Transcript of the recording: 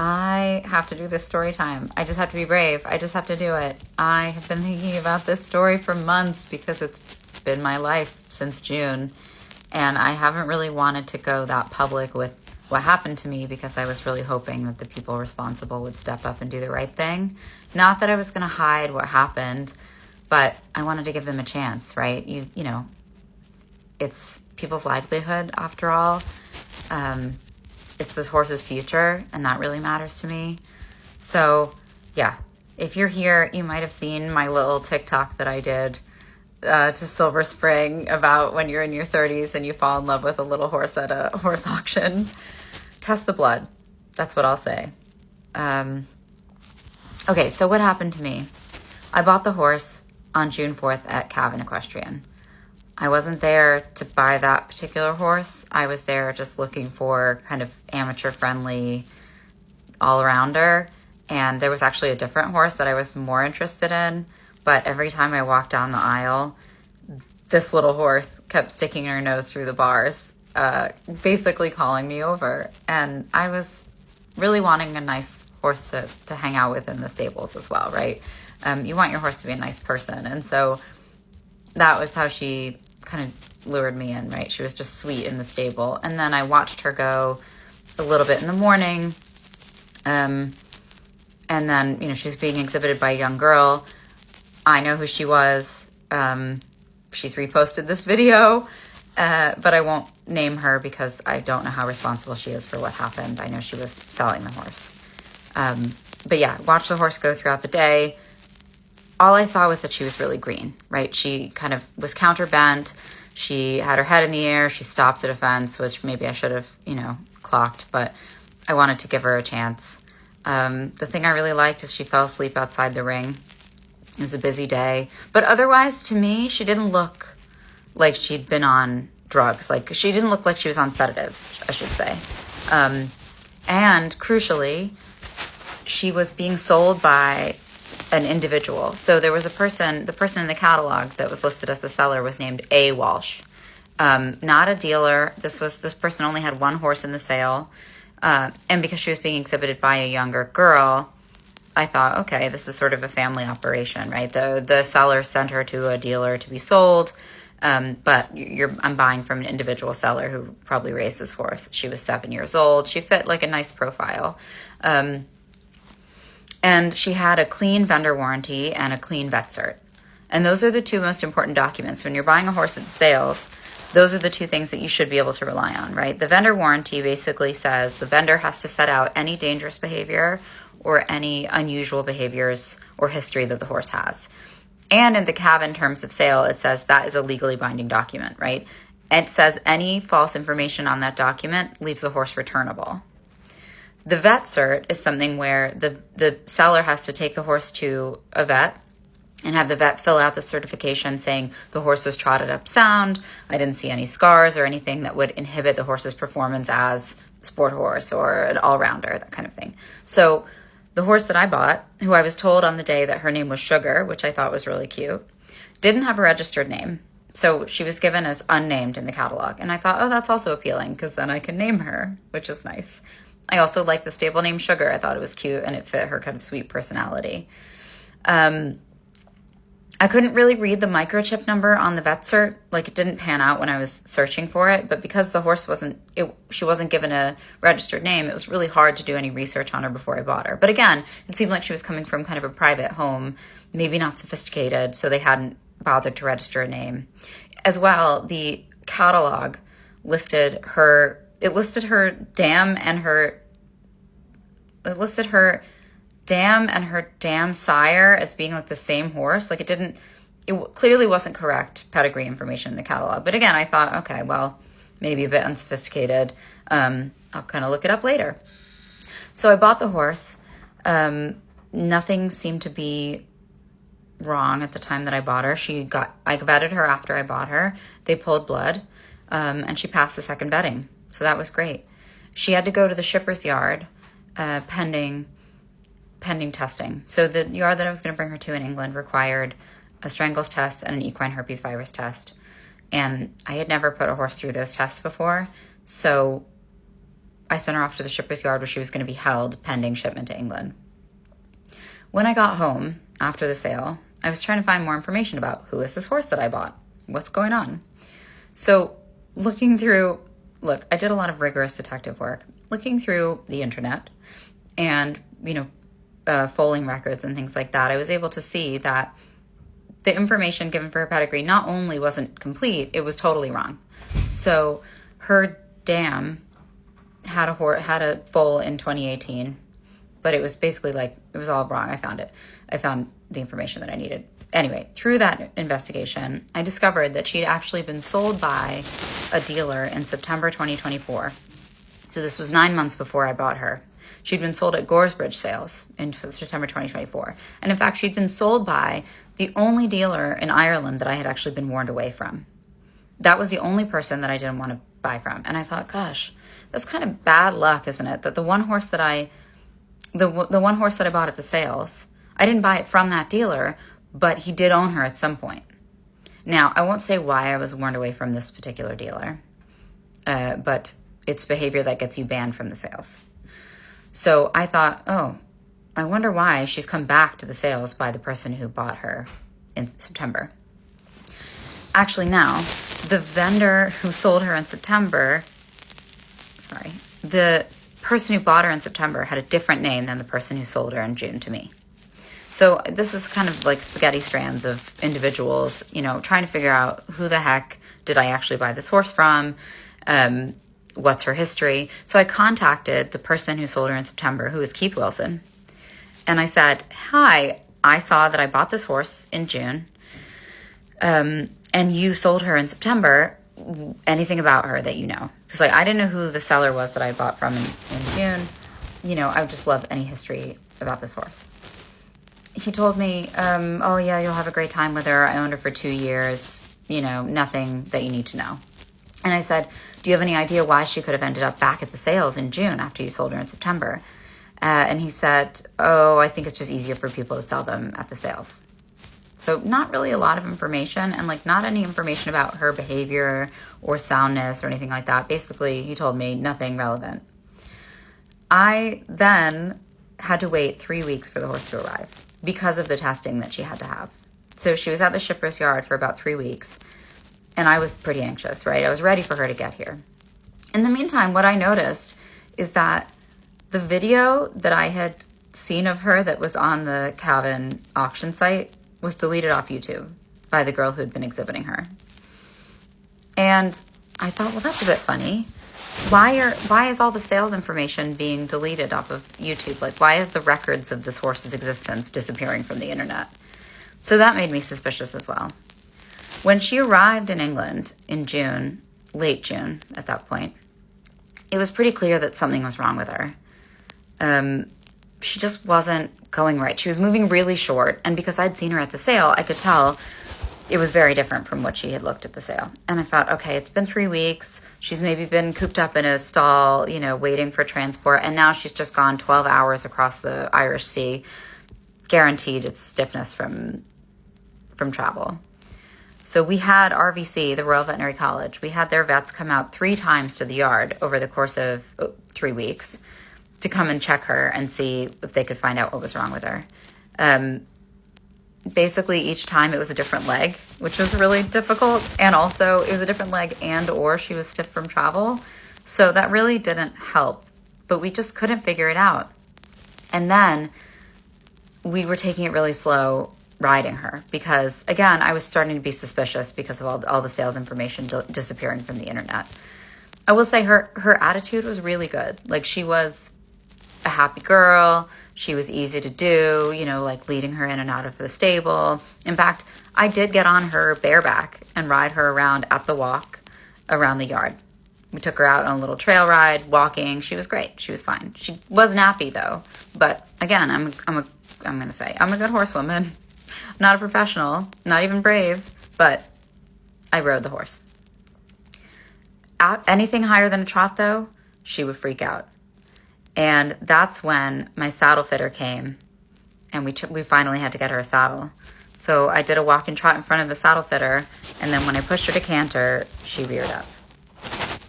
I have to do this story time. I just have to be brave. I just have to do it. I have been thinking about this story for months because it's been my life since June. And I haven't really wanted to go that public with what happened to me because I was really hoping that the people responsible would step up and do the right thing. Not that I was going to hide what happened, but I wanted to give them a chance, right? You know, it's people's livelihood after all. It's this horse's future, and that really matters to me. So, yeah, if you're here, you might have seen my little TikTok that I did to Silver Spring about when you're in your 30s and you fall in love with a little horse at a horse auction. Test the blood. That's what I'll say. Okay, so what happened to me? I bought the horse on June 4th at Cavan Equestrian. I wasn't there to buy that particular horse. I was there just looking for kind of amateur-friendly all-arounder. And there was actually a different horse that I was more interested in. But every time I walked down the aisle, this little horse kept sticking her nose through the bars, basically calling me over. And I was really wanting a nice horse to hang out with in the stables as well, right? You want your horse to be a nice person. And so that was how she kind of lured me in, right? She was just sweet in the stable. And then I watched her go a little bit in the morning. And then, you know, she was being exhibited by a young girl. I know who she was. She's reposted this video, but I won't name her because I don't know how responsible she is for what happened. I know she was selling the horse. But yeah, watched the horse go throughout the day. All I saw was that she was really green, right? She kind of was counterbent. She had her head in the air. She stopped at a fence, which maybe I should have, you know, clocked, but I wanted to give her a chance. The thing I really liked is she fell asleep outside the ring. It was a busy day. But otherwise, to me, she didn't look like she'd been on drugs. Like, she didn't look like she was on sedatives, I should say. And crucially, she was being sold by an individual. So there was the person in the catalog that was listed as the seller was named A. Walsh. Not a dealer. This person only had one horse in the sale. And because she was being exhibited by a younger girl, I thought, okay, this is sort of a family operation, right? The seller sent her to a dealer to be sold, but I'm buying from an individual seller who probably raised this horse. She was 7 years old. She fit like a nice profile. And she had a clean vendor warranty and a clean vet cert. And those are the two most important documents. When you're buying a horse at sales, those are the two things that you should be able to rely on, right? The vendor warranty basically says the vendor has to set out any dangerous behavior or any unusual behaviors or history that the horse has. And in the Cavan terms of sale, it says that is a legally binding document, right? It says any false information on that document leaves the horse returnable. The vet cert is something where the seller has to take the horse to a vet and have the vet fill out the certification saying the horse was trotted up sound. I didn't see any scars or anything that would inhibit the horse's performance as a sport horse or an all-rounder, that kind of thing. So the horse that I bought, who I was told on the day that her name was Sugar, which I thought was really cute, didn't have a registered name. So she was given as unnamed in the catalog. And I thought, oh, that's also appealing because then I can name her, which is nice. I also like the stable name Sugar. I thought it was cute and it fit her kind of sweet personality. I couldn't really read the microchip number on the vet cert. Like, it didn't pan out when I was searching for it. But because the horse she wasn't given a registered name, it was really hard to do any research on her before I bought her. But again, it seemed like she was coming from kind of a private home, maybe not sophisticated, so they hadn't bothered to register a name. As well, the catalog listed her dam and her dam sire as being like the same horse. Like, it clearly wasn't correct pedigree information in the catalog. But again, I thought, okay, well, maybe a bit unsophisticated. I'll kind of look it up later. So I bought the horse. Nothing seemed to be wrong at the time that I bought her. I vetted her after I bought her. They pulled blood, and she passed the second vetting. So that was great. She had to go to the shipper's yard, pending testing. So the yard that I was going to bring her to in England required a strangles test and an equine herpes virus test. And I had never put a horse through those tests before. So I sent her off to the shipper's yard where she was going to be held pending shipment to England. When I got home after the sale, I was trying to find more information about who is this horse that I bought? What's going on? So I did a lot of rigorous detective work, looking through the internet and, foaling records and things like that. I was able to see that the information given for her pedigree not only wasn't complete, it was totally wrong. So her dam had a foal in 2018, but it was basically it was all wrong. I found it. I found the information that I needed. Anyway, through that investigation, I discovered that she'd actually been sold by a dealer in September 2024. So this was 9 months before I bought her. She'd been sold at Goresbridge sales in September 2024. And in fact, she'd been sold by the only dealer in Ireland that I had actually been warned away from. That was the only person that I didn't want to buy from. And I thought, gosh, that's kind of bad luck, isn't it? That the one horse that I bought at the sales, I didn't buy it from that dealer, but he did own her at some point. Now, I won't say why I was warned away from this particular dealer, but it's behavior that gets you banned from the sales. So I thought, I wonder why she's come back to the sales by the person who bought her in September. Actually, now, the vendor who sold her in September, the person who bought her in September had a different name than the person who sold her in June to me. So this is kind of like spaghetti strands of individuals, trying to figure out who the heck did I actually buy this horse from? What's her history? So I contacted the person who sold her in September, who is Keith Wilson. And I said, hi, I saw that I bought this horse in June, and you sold her in September. Anything about her that you know? Because I didn't know who the seller was that I bought from in June. I would just love any history about this horse. He told me, oh yeah, you'll have a great time with her. I owned her for 2 years, nothing that you need to know. And I said, do you have any idea why she could have ended up back at the sales in June after you sold her in September? And he said, I think it's just easier for people to sell them at the sales. So not really a lot of information, and not any information about her behavior or soundness or anything like that. Basically, he told me nothing relevant. I then had to wait 3 weeks for the horse to arrive because of the testing that she had to have. So she was at the shipper's yard for about 3 weeks, and I was pretty anxious, right? I was ready for her to get here. In the meantime, what I noticed is that the video that I had seen of her that was on the Cavan auction site was deleted off YouTube by the girl who had been exhibiting her. And I thought, well, that's a bit funny. Why is all the sales information being deleted off of YouTube? Why is the records of this horse's existence disappearing from the internet? So that made me suspicious as well. When she arrived in England in June, late June at that point, it was pretty clear that something was wrong with her. She just wasn't going right. She was moving really short, and because I'd seen her at the sale, I could tell it was very different from what she had looked at the sale. And I thought, okay, it's been 3 weeks. She's maybe been cooped up in a stall, waiting for transport, and now she's just gone 12 hours across the Irish Sea, guaranteed it's stiffness from travel. So we had RVC, the Royal Veterinary College, we had their vets come out 3 times to the yard over the course of 3 weeks to come and check her and see if they could find out what was wrong with her. Basically, each time it was a different leg, which was really difficult. And also, it was a different leg or she was stiff from travel. So that really didn't help. But we just couldn't figure it out. And then we were taking it really slow riding her because, again, I was starting to be suspicious because of all the sales information disappearing from the internet. I will say her attitude was really good. She was a happy girl. She was easy to do, leading her in and out of the stable. In fact, I did get on her bareback and ride her around at the walk around the yard. We took her out on a little trail ride, walking. She was great. She was fine. She was nappy though. But again, I'm going to say I'm a good horsewoman. Not a professional, not even brave, but I rode the horse. Anything higher than a trot though, she would freak out. And that's when my saddle fitter came, and we finally had to get her a saddle. So I did a walk and trot in front of the saddle fitter, and then when I pushed her to canter, she reared up.